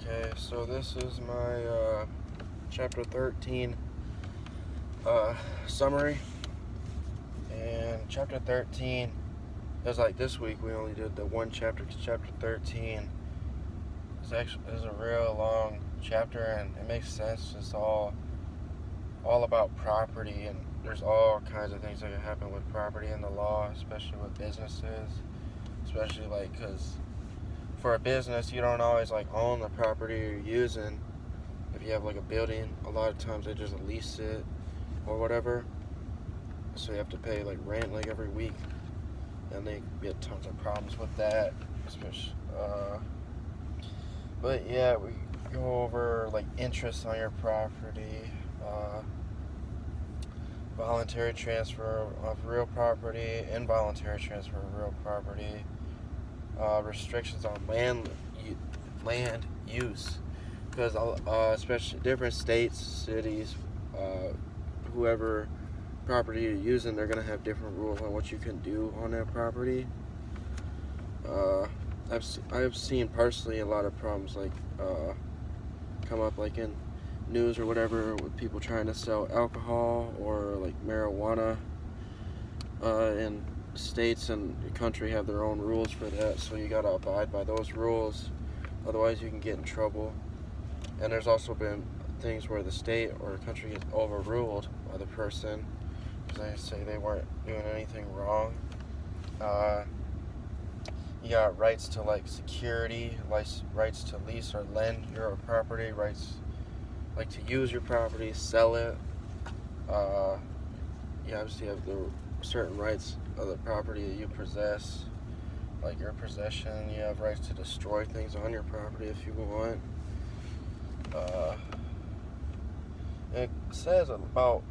Okay, so this is my chapter 13 summary. And chapter 13 is like this week we only did the one chapter because chapter 13 is a real long chapter, and it makes sense. It's all about property, and there's all kinds of things that can happen with property in the law, especially with businesses, especially like because for a business you don't always like own the property you're using. If you have like a building, a lot of times they just lease it or whatever, so you have to pay like rent like every week, and they get tons of problems with that, especially but yeah, we go over like interest on your property, voluntary transfer of real property, involuntary transfer of real property, restrictions on land use, because especially different states, cities, whoever property you're using, they're gonna have different rules on what you can do on that property. I've seen personally a lot of problems like come up like in news or whatever with people trying to sell alcohol or like marijuana. And states and the country have their own rules for that, so you gotta abide by those rules, otherwise you can get in trouble. And there's also been things where the state or the country gets overruled by the person because they say they weren't doing anything wrong. You got rights to like security, rights to lease or lend your property, rights like to use your property, sell it. You obviously have the certain rights of the property that you possess, like your possession. You have rights to destroy things on your property if you want. It says about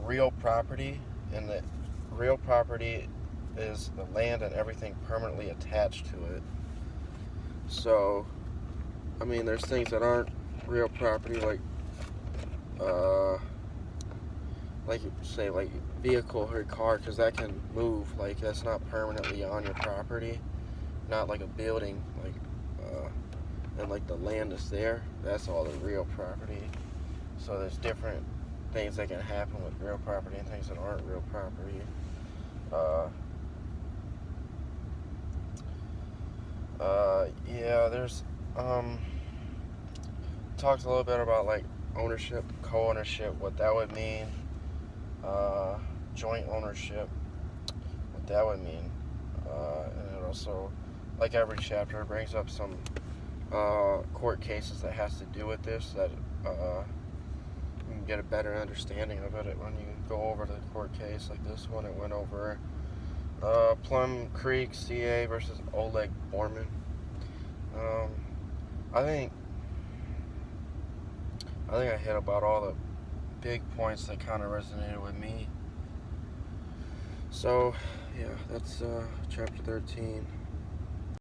real property, and that real property is the land and everything permanently attached to it. So, I mean, there's things that aren't real property, like say like vehicle or car, because that can move. Like that's not permanently on your property. Not like a building, and like the land is there. That's all the real property. So there's different things that can happen with real property and things that aren't real property. Yeah, there's talks a little bit about like ownership, co-ownership, what that would mean, joint ownership, what that would mean, and it also, like every chapter, brings up some court cases that has to do with this, that you can get a better understanding of it when you go over the court case. Like this one, it went over Plum Creek CA versus Oleg Borman. I think I hit about all the big points that kind of resonated with me. So yeah, that's chapter 13.